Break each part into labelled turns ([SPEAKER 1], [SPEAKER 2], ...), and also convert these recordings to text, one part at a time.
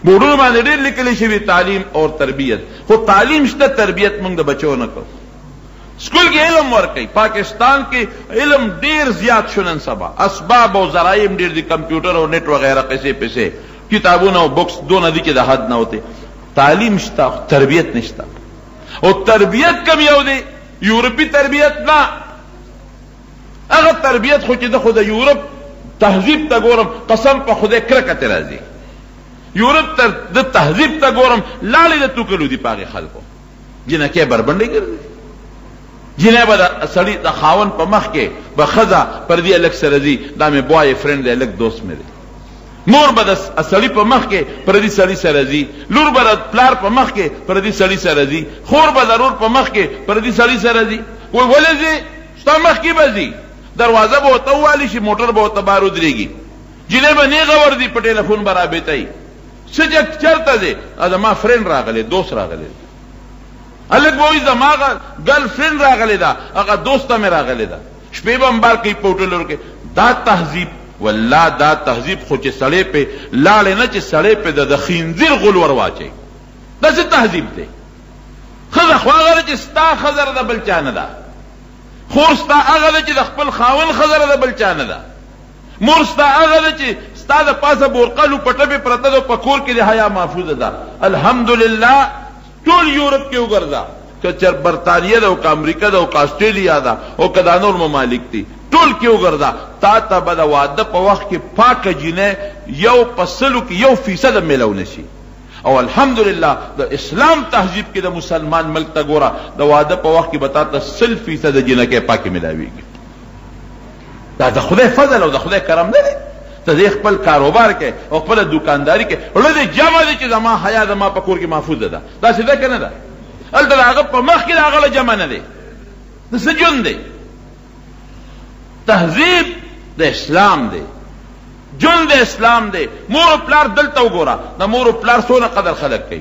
[SPEAKER 1] بورډونو باندې ډېر لیکلی شوي تعلیم او تربیت، خو تعلیم شته، تربیت موږ د بچو نه کوو. سکول کې علم ورکوي. پاکستان کې علم ډېر زیات شو نن سبا، اسباب او ذرایم ډېر دي، کمپیوټر او نیټ وغیرہ پیسې کتابونه او بکس دونه دي چې د حد نه ہوتے. تعلیم شته، تربیت نشته. او تربیت کم یو دی، یورپی تربیت نه. هغه تربیت خو چې د خو د یورپ تهذیب ته ګورم، قسم په خدای کرکه راځي. یورپ ته د تهذیب ته ګورم، لاړې د توکلو دي پاغه خلکو، جنکه بربنډي ګرځي. جنه به د سړی د خاون په مخ کې به خزه پر دې الک سره دي، دا مې بوای فرند دی، الک دوست مې دی. مور به د سړی په مخ کې پر دې سړی سره دي، لور به د پلار په مخ کې پر دې سړی سره دي، خور به ضرور په مخ کې پر دې سړی سره دي. وای ولې ستا مخ کې بزي، دروازه به وته والی شي، موټر به وته بار ودرېږي، جنه به نه غور دي، په ټلیفون برابرتای سجک چرته دي، دا ما فرند راغلی، دوست راغلی. الګ وای زماغه ګرل فرند راغلی دا، هغه دوسته مې راغلی دا، شپې به مبار کې پوټلور کې. دا تهذیب، والله دا تهذیب خو چې سړی په لاړې نه، چې سړی په د خنزیر غول ور واچي، دا څه تهذیب دی؟ خزه خو هغه چې ستا خزر د بل چا نه ده، خور ستا هغه چې د خپل خاون خزر د بل چا نه ده، مور ستا هغه چې ستا د پاسه بورقلو پټه پرته ده، په کور کې د حیا محفوظه ده. الحمدلله ټول یورپ کې وګرځا، که چر برطانیه ده او که امریکا ده او که استرالیا ده او که دا نور ممالک دي، ټول کې وګرځا، تا ته به د واده په وخت کې پاکه جینۍ یو په سلو کې 1% میلاو نشي. او الحمدلله د اسلام تهذیب کې د مسلمان ملک ته ګوره، د واده په وخت کې به تا ته 100% جینۍ پاکه میلاویږي. دا د خدای فضل او د خدای کرم نه دی. ته دې خپل کاروبار کې او خپل دکانداری کې ولې جمع دي چې زما حیا زما په کور کې محفوظه ده، دا څه ده کنه ده؟ الته هغه په مخ کې هغه جمع نه دی، د سجون دی. تهذیب د اسلام دی، جون د اسلام دی. مور او پلار دلته وګوره، د مور او پلار څونه قدر خلق کوي.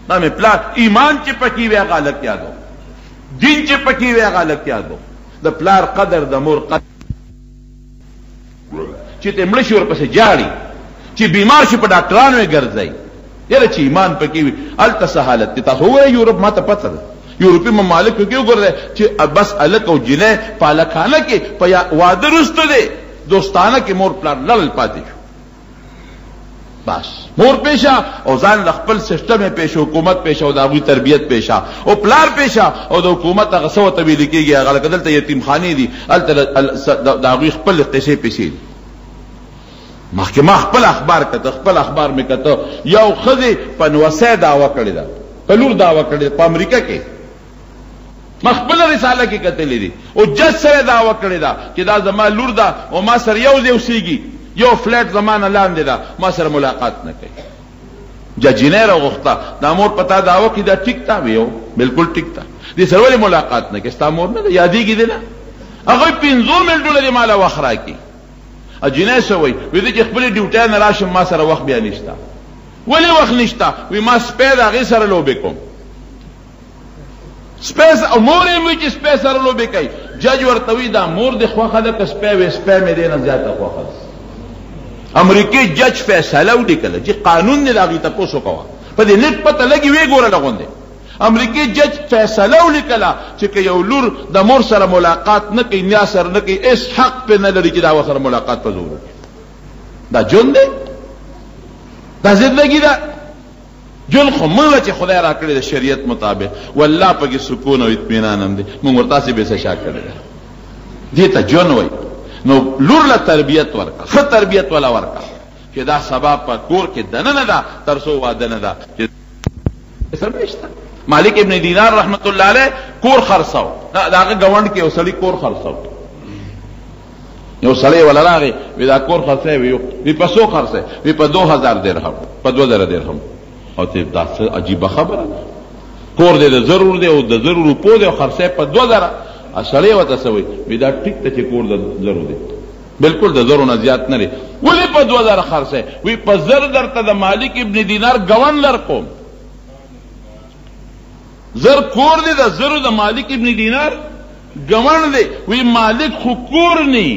[SPEAKER 1] دا مې پلار ایمان چې پکې وي هغه الګ یادو، دین چې پکې وي هغه الګ یادو. د پلار قدر، د مور قدر، چې ته مړ شي ورپسې جاړي، چې بیمار شي په ډاکټرانو یې ګرځي. یاره چې ایمان پکې وي هلته څه حالت دی. تاسو وګورئ یورپ، ما ته پته ده یورپي ممالک کې وګورئ چې بس الک او جنۍ په الکانه کې په واده وروسته دی، دوستانه کې مور پلار لړل پاتې شو. بس مور پیشه او ځان خپل سیستم پیشه، حکومت پیشه او د هغوی تربیت پیشه، او پلار پیشه او د حکومت هغه څه ورته ویل کېږي، هغه لکه دلته یتیمخانې دي، هلته د هغوی خپل قصې پیسې دي. مخکې ما خپل اخبار کته، خپل اخبار مې کته، یو ښځې په نوسۍ دعوه کړې ده، په لور دعوه کړې ده په امریکا کې. ما خپل رساله کې کتلې دي، او جج سره دعوه کړې ده چې دا زما لور ده او ما سره یو ځای اوسېږي، یو فلیټ زما نه لاندې ده، ما سره ملاقات نه کوي. ججینه راغوښته، دا مور پتا دعوه کې دا ټیک تا ویو، بالکل ټیک تا، دې سره ولې ملاقات نه کوي؟ ستا مور نه ده، یادېږي دې نه؟ هغوی 50 منټونه دې ماله وخت راکړي. جنۍ څه وایي؟ وایي زه چې خپلې ډیوټۍ نه راشم ما سره وخت بیا نشته. ولې وخت نشته؟ وایي ما سپی د هغې سره لوبې کوم. سپی او مور یې وایي چې سپی سره لوبې کوي. جج ورته وایي دا مور دې خوښه ده که سپی وایي سپی مې دې نه زیاته خوښه ده. امریکې جج فیصله ولیکله چې قانون دې د هغې تپوس وکوه، په دې نیټ پته لګي ویې ګوره لغوندې. امریکې جج فیصله ولیکله چې که یو لور د مور سره ملاقات نه کوي، نیا سره نه کوي، هیڅ حق پې نه لري چې د هغه سره ملاقات په زور وکړي. دا جون دی؟ دا زندګي ده؟ جون خو موږ چې خدای را کړی د شریعت مطابق، والله پکې سکون او اطمینان هم دی. موږ ورتاسې بې څه شا کړی ده، دې ته جون وایي. نو لور له تربیت ورکړه، ښه تربیت ولا ورکړه چې دا سبا په کور کې دننه ده تر څو واده نه ده چې سره نشته. مالک ابن دینار رحمت الله علیه کور خرڅاو، دا هغه ګاونډ کې یو سړي کور خرڅاو. یو سړی ولا راغی وی دا کور خرڅوي، وی په څو خرڅوي؟ وی په 2000 درهم، په 2000 درهم. او ته دا څه عجیبه خبره ده، کور دې د ضرور دی او د ضرور روپو دی او خرڅوي په 2000. سړی ورته څه وایي؟ وی دا ټیک ته چې کور د ضرور دی، بالکل د زرو نه زیات نه دی. ولې په 2000 خرڅوي؟ وی په زر درته د مالک ابن دینار ګون لرقوم، زر کور دی د زرو د مالک ابن دینار ګون دی. وی مالک خو کور نی،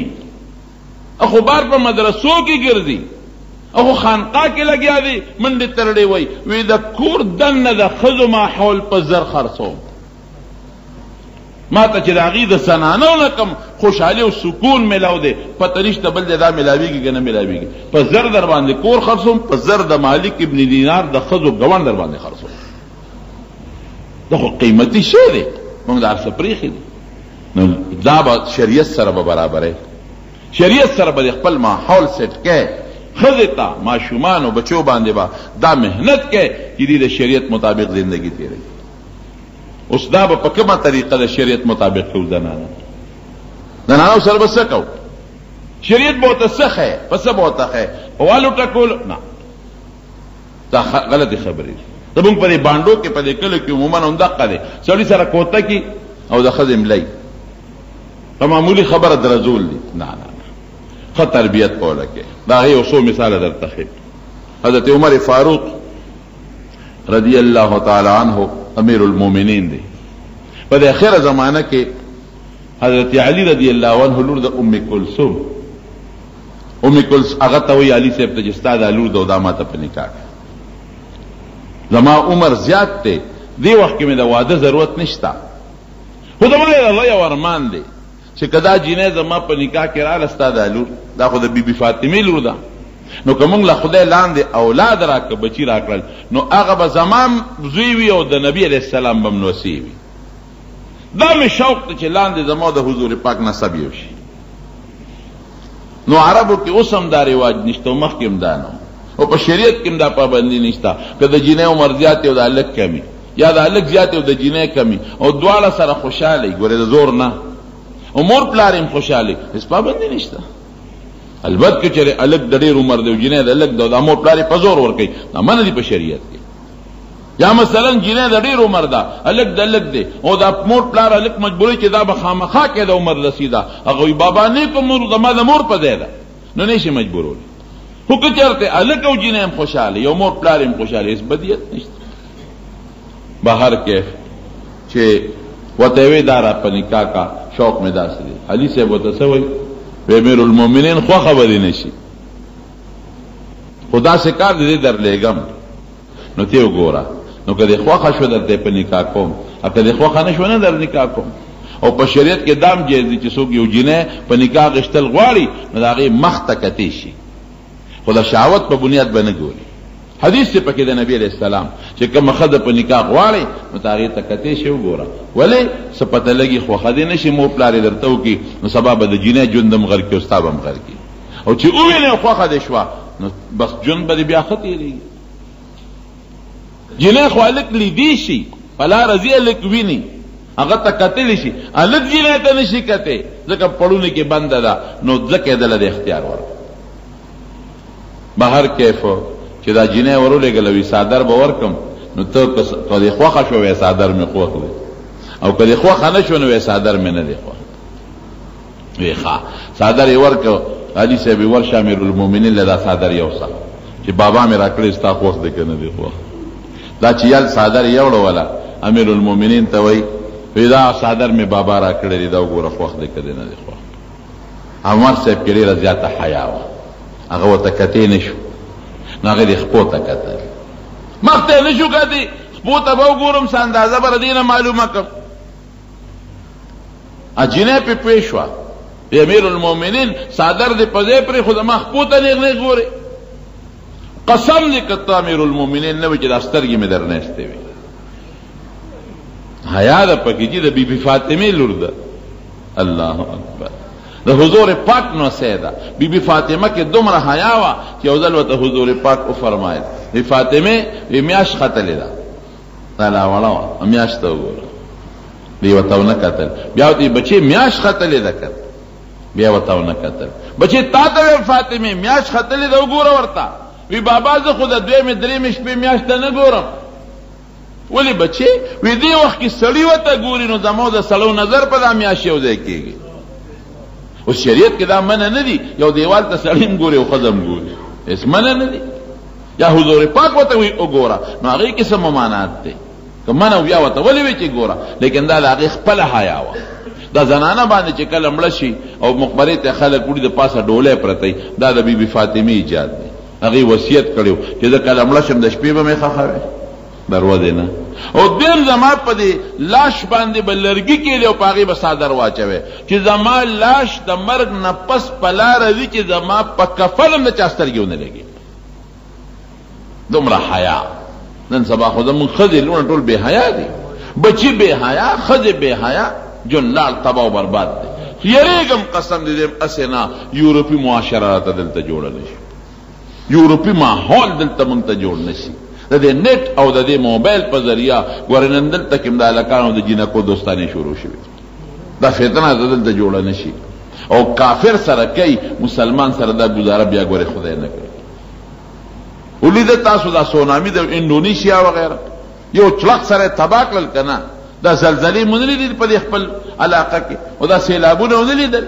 [SPEAKER 1] اخبار په مدرسو کې ګرځي، او خانقاه کې لګیا دی منډې ترړې وی د کور دننه د ښځو ماحول په زر خرڅوم ما ته چې د هغې د زنانو نه کم خوشحالي او سکون میلاو دی پته نشته بل دی دا میلاویږي که نه میلاویږي په زر در باندې کور خرڅوم په زر د مالک ابن دینار د ښځو ګوڼ در باندې خرڅوم دا خو قیمتي شی دی موږ دا هر څه پرېښي دي نو دا به شریعت سره به برابرې شریعت سره به د خپل ماحول سیټ کې ښځې ته ماشومانو بچو باندې به دا محنت کې چې دې د شریعت مطابق زندگی تېروي اوس دا به په کومه طریقه د شریعت مطابق کوو زنانو سره به څه کوو شریعت به ورته څه ښیي په څه به ورته ښیي په والو ټکولو نه دا غلطې خبرې دي زمونږ په دې بانډو کې په دې کلو کې عموما همدقه دی سړي سره کوته کې او د ښځې ملی په معمولي خبره درزول دي نه ښه تربیت کوله کې د هغې یو څو مثاله درته ښیم حضرت عمر فاروق رضی الله تعالی عنه امیر المؤمنین دی په د اخره زمانه کې حضرت علی رضی الله عنه لور د ام کلثوم هغه ته وایي علي صاحب ته چې ستا دا لور ده او دا ما ته په نکاح زما عمر زیات دی دې وخت کې مې د واده ضرورت نشته خو زما د الله یو ارمان دی چې که دا جینۍ زما په نکاح کې راله ستا دا لور دا خو د بیبي فاطمې لور ده نو که موږ له خدای لاندې اولاد راکړه بچي راکړل نو هغه به زما زوی وي او د نبي علیه السلام به نوسی وي دا مې شوق دی چې لاندې زما د حضور پاک نسب یو شي نو عربو کې اوس هم دا رواج نشته او مخکې هم دا نه او په شریعت کې هم دا پابندي نشته که د جینۍ عمر زیات او د هلک کمی یا د هلک زیات او د جینۍ کمی او دواړه سره خوشحاله ګورې د زور نه او مور پلار هم خوشحاله هېڅ پابندي نشته البته که چېرې هلک د ډېر عمر دی او جینۍ د هلک د مور پلار یې په زور ورکوي دا منع دي په شریعت کې یا مثلا جینۍ د ډېر عمر ده هلک د هلک دی او دا مور پلار هلک مجبوروي چې دا به خامخا کې د عمر رسیده هغه وایي بابا نیکو مور زما د مور په ځای ده نو نه شي مجبورولی خو که چېرته هلک او جینۍ هم خوشحاله یو مور پلار هم خوشحاله هېڅ بدیت نشته به هر کیف چې ورته یې وایي دا را په نکاح کا شوق مې داسې دی علي صاحب ورته څه وایي امیر المؤمنین خوښه به دې نه شي خو داسې کار دې درلېږم نو ته وګوره نو که دې خوښه شوه درته په نکاح کوم او که دې خوښه نه شوه نه در نکاح کوم او په شریعت کې دام جایز دي چې څوک یو جینۍ په نکاح غشتل غواړي نو د هغې مخ ته کتی شي خو د شهوت په بنیاد به نه ګوري حدیث چې پکې د نبی علیه السلام چې کومه ښځه په نکاح غواړي نو ته هغې ته کتی شي وګوره ولې څه پته لګي خوښه دې نه شي مور پلار یې درته وکړي نو سبا به د جینۍ ژوند هم غر کړي او ستا به هم غر کړي او چې ووینې خوښه دې شوه نو بس ژوند به دې بیا ښه تېرېږي جینۍ خو هلک لیدی شي په لاره ځي هلک ویني هغه ته کتلی شي هلک جینۍ ته نه شي کتی ځکه پړونې کې بنده ده نو ځکه یې دله د اختیار ورکړه به هر کیف چې دا جینۍ ورولېږله وي څادر به ورکړم نو ته که دې خوښه شوه وی څادر مې خوښ دی او که دې خوښه نه شوه نو وی څادر مې نه دی خوښ وی ښه څادر یې ورکړ علي صاحب یې ورشه امیر المؤمنین له دا څادر یوسه چې بابا مې را کړی ستا خوښ دی که نه دی خوښ دا چې یل څادر یې وړوله امیر المؤمنین ته وایي دا څادر مې بابا را کړی دی دا وګوره خوښ دی که دی نه دی خوښ عمر صاحب کې ډېره زیاته حیا وه هغه ورته کتی نه شو نو هغې دې خپو ته کتل مخ ته یې نه شو کتی خپو ته به وګورم څه اندازه به له دې نه معلومه کړم جینۍ پې پوه شوه امیر المؤمنین څادر دې په ځای پرېښو زما خپو ته نیغ نیغ ګورې قسم دې که ته امیر المؤمنین نه وي چې دا سترګې مې در نیستې وي حیا ده پکې چې د بیبي فاطمې لور ده الله اکبر د حضور پاک نوسی ده بیبي فاطمه کې دومره حیا وه چې یو ځل ورته حضور پاک وفرمایل وی فاطمې وی میاشت ختلې ده دا لا وړه وه میاشت ته وګوره دی ورته ونه کتل بیا ورته بچې میاشت ختلې ده که بیا ورته ونه کتل بچې تا ته ویم فاطمې میاشت ختلې ده وګوره ورته وی بابا زه خو د دویمې درېیمې شپې میاشت ته نه ګورم ولې بچې وی دې وخت کې سړي ورته ګوري نو زما د سړو نظر په دا میاشت یو ځای کېږي اوس شریعت کې دا منع نه دي یو دیوال ته سړی هم ګوري او ښځه هم ګوري هېڅ منع نه دي یا حضور پاک ورته وایي وګوره نو هغې کې څه ممانعت دی که منع بیا ورته ولې وایي چې ګوره لیکن دا د هغې خپله حیا وه دا زنانه باندې چې کله مړه شي او مقبرې ته خلک وړي د پاسه ډولۍ پرته دا د بیبي فاطمې ایجاد دی هغه وصیت کړو چې د کله مړ شم د شپې به مې خخوي دروازه نه او دیم زما په دې لاش باندې بلرګي کې له پاغي به صادر واچوي چې زما لاش د مرګ نه پس پلار دي چې زما په کفن نه چاسترګیونه لګي دومره حیا نن سبا خو زمون خځې لونه ټول بے حیا دي بچی بے حیا خځې بے حیا جنلال تباہ و برباد دي یریګم قسم دې اسنا یورپی معاشره ته دلته جوړ نشي یورپی ماحول دلته مونږ ته جوړ نشي د دې نت او د دې موبایل په ذریعہ ګورنن دلته کوم د الکانو د جنکو دوستانه شروع شوه دا فتنه دلته جوړ نشي او کافر سره کوي مسلمان سره دا گزاره بیا ګوره خدای نه کوي ولید تاسو دا سونامي د انډونیشیا وغیرہ یو چلق سره تباکل کنا دا زلزلې مونږ لیدل په خپل علاقه کې او دا سیلابونه مونږ لیدل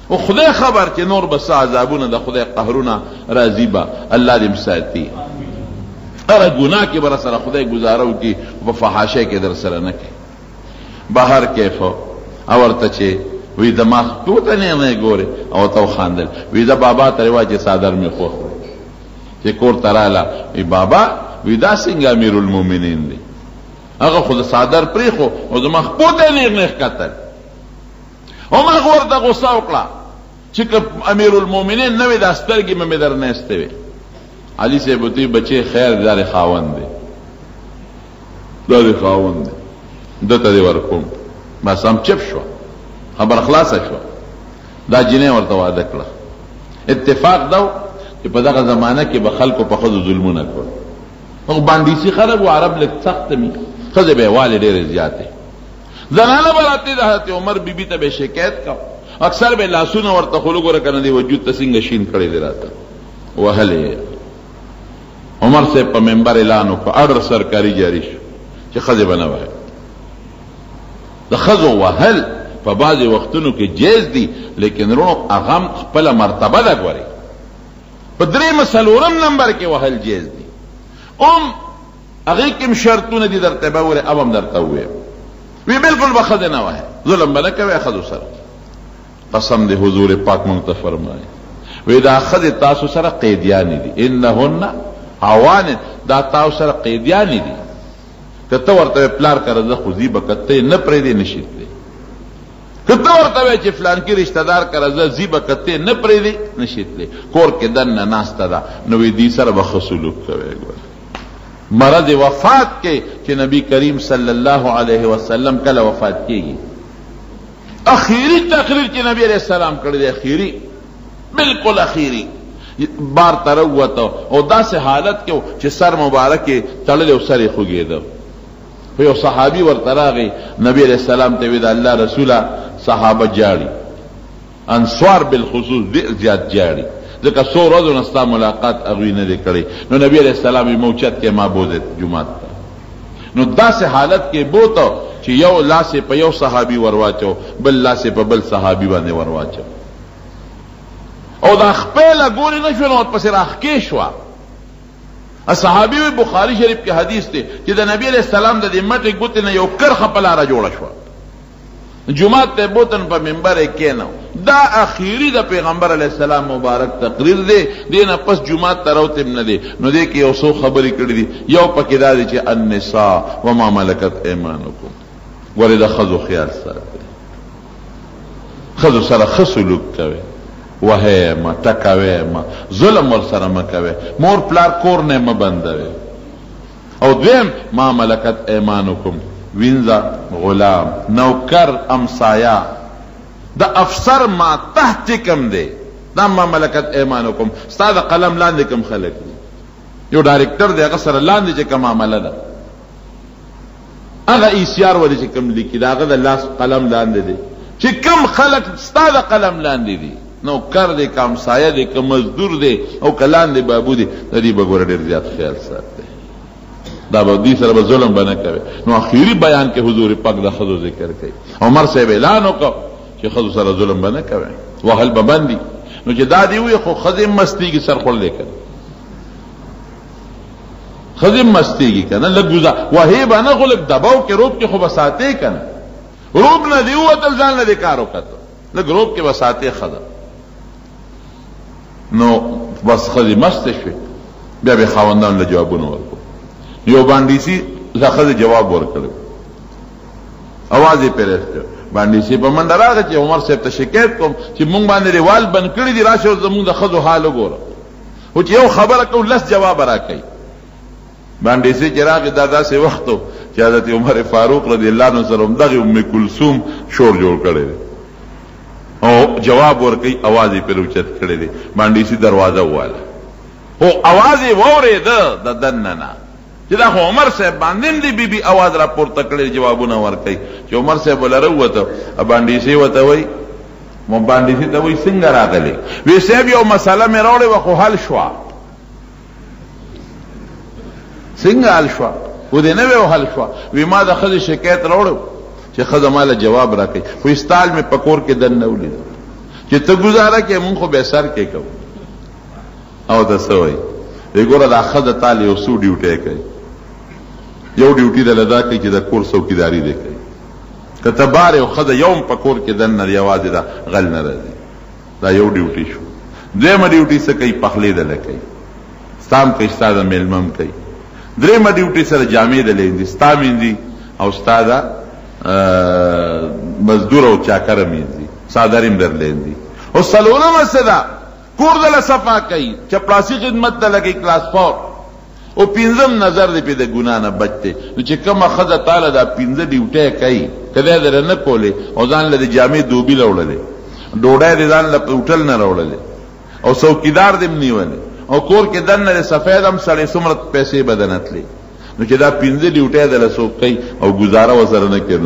[SPEAKER 1] او خدای خبر چې نور بس عذابونه د خدای قهرونه راضی با الله دې مساعدتي اره ګناه کې بر سره خدای گزارو کې په فحاشه کې در سره نه کوي بهر کیف او ورته چې وی دماغ ټوته نه ګوره او تو خاندل وی دا بابا ته رواج صادر می خو چې کور تراله وی بابا وی دا څنګه امیر المؤمنین دی هغه خود صادر پرې خو او دماغ پوته نه کتل او ما ورته غوسه وکړه چې امیر المؤمنین نو د استرګي مې در نه استوي علي سے بوتی بچے خیر دار خاوند دے دار خاوند دے دته دی ورکوم بس هم چپ شو خبر خلاص شو دا جنې ورته واده کړه اتفاق دا چې په دغه زمانہ کې به خلکو په خود ظلمونه کړ او باندې سي خلک او عرب لک سخت می خزه به والي ډېر زیاته زنانه براته د حضرت عمر بیبي ته به شکایت کا اکثر به لاسونه ورته خلکو را کنه دی وجود تسنګ شین کړي دی راته وهله عمر سے په منبر اعلان وکړ اډر سرکاري جاری شو چې خزه بنوي د خزو وهل په بعض وختونو کې جایز دي لیکن رونو اغم خپل مرتبه دا غوري په درې مسلورم نمبر کې وهل جایز دي هغه کوم شرطونه دي درته به وره اوم درته وي وی بالکل بخزه نه وای ظلم بنه کوي خزو سره قسم دې حضور پاک مونږ ته فرمایي وی دا خزه تاسو سره قیدیان دي انهن عوان دا تاسو سره قیدیان دي کته ورته پلار کړه خو زی بکته نه پرې دي نشي کته ورته چې فلان کې رشتہ دار کړه زی بکته نه پرې دي نشي کور کې دنه ناسته دا نو دې سره بخسلوک کوي مرض وفات کې چې نبی کریم صلی الله علیه وسلم کله وفات کیږي اخیری تقریر چې نبی علیہ السلام کړی دی اخیری بالکل اخیری بار تروت او داسې حالت کې چې سر مبارک تړل او سر خوګېده په یو صحابي ورته راغی نبی علیہ السلام ته وی دا الله رسوله صحابه جاړي انصار بالخصوص ډېر زیات جاړي ځکه څو ورځې نستا ملاقات هغوی نه دی کړی نو نبی علیہ السلام یې موچت کې ما بوزه جمعات ته نو داسې حالت کې بوته چې یو لاس په یو صحابي ورواچو بل لاس په بل صحابي باندې ورواچو او دا خپل ګوري نشو نو پس راخکې شو صحابي بخاری شریف کې حدیث دی چې د نبی علیہ السلام د دې مټ ګوت نه یو کرخه په لار جوړه شو جمعه ته بوتن په منبر کې نو دا اخیری د پیغمبر علیہ السلام مبارک تقریر دی دینه پس جمعه ته راوته نه دی نو دې کې یو څو خبرې کړې دي یو پکې دا دی چې النساء وما ملکت ایمانکم ورته خذو خیال سره خذو سره خسلوک کوي وه ما تکوي ما ظلم ور سره مکوي مور پلار کور نه مبندوي او دویم ما ملکت ایمانکم وینزا غلام نوکر امسایا دا افسر ما تحت کم دے دا ما ملکت ایمانکم استاد قلم لاندې کم خلق دی یو ډایرکټر دی هغه سره لاندې چې کوم عمله ده هغه ایسیار ولې چې کم لیکي دا هغه د لاس قلم لاندې دی چې کم خلق استاد قلم لاندې دی نو کر دی کم سایه دی کم مزدور دی او کلان دی بابو دی د دې بګور ډیر زیات خیال ساتي دا به دې سره ظلم بنه کوي نو اخیری بیان کې حضور پاک د خذو ذکر کوي عمر صاحب اعلان وکړ چې خذو سره ظلم بنه کوي وهل ببندي نو چې دا دی وي خو خذ مستی کی سر خور لیکل خذ مستی کی کنه لګوزا وهي بنه غلق دباو کې روب کې خو بساته کنه روب نه دی وته ځان نه کار وکړه لګ روب کې بساته خذ نو بس ښځې مستې شوې، بیا به خاوندانو له جوابونه ورکړو. یو بانډیسي له ښځې جواب ورکړی، اواز یې پرې کړ. بانډیسي په منډه راغی چې عمر صاحب ته شکایت کوم چې مونږ باندې دیوال بند کړي دي، راشه زمونږ د ښځو حال وګوره. خو چې یو خبره کوو 10 جواب راکوي. بانډیسي چې راغی دا داسې وخت و چې حضرت عمر فاروق رضی الله عنه سره همدغې ام کلثوم شور جوړ کړی دی او جواب ورکوي، اواز یې پرې اوچت کړی دی. بانډیسي دروازه وواله، خو اواز یې واورېده د دننه نه چې دا خو عمر صاحب باندې هم دی بی بی اواز را پورته کړی، جوابونه ورکوي. چې عمر صاحب وله راووته، بانډیسي ورته وایي، بانډیسي ته وایي څنګه راغلی؟ وی صاحب یو مسله مې راوړې وه خو حل شوه. څنګه حل شوه؟ و دې نه وی حل شوه. وی ما د ښځې شکایت راوړی چې ښځه ماله جواب راکوي، خو استال مې په کور کې دننه ولیده چې ته ګزاره کې مونږ خو به سر کې کوو. او ته څه وایي؟ وی ګوره دا ښځه تا له یو څو ډیوټۍ کوي. یو ډیوټي دله دا کوي چې د کور څوکیداري دی کوي. که ته بار یو ښځه یو هم په کور کې دننه یوازې دا غل نه راځي. دا یو ډیوټي شو. دویمه ډیوټي څه کوي؟ پخلی دله کوي، ستا هم کوي، ستا د میلمه هم کوي. درېیمه ډیوټي سره جامې دله وینځي، ستا مینځي او ستا د مزدور او چاکره مینځي، څادر هم درله وینځي. او څلورمه څه ده؟ کور دله صفا کوي، چپړاسي خدمت دله کوي، کلاس 4. او پنځم نظر دی پې د ګناه نه بچ دی. نو چې کومه ښځه تاله دا 5 ډیوټۍ کوي، که دی دله نه کولې او ځان له د جامې دوبي راوړلې، ډوډۍ دې ځان له هوټل نه راوړلې او څوکیدار دې هم نیولې او کور کې دننه سفید هم سړی څومره پیسې به دنه تلې. نو چې دا 5 ډیوټۍ دله څوک کوي او ګزاره ورسره نه کوي.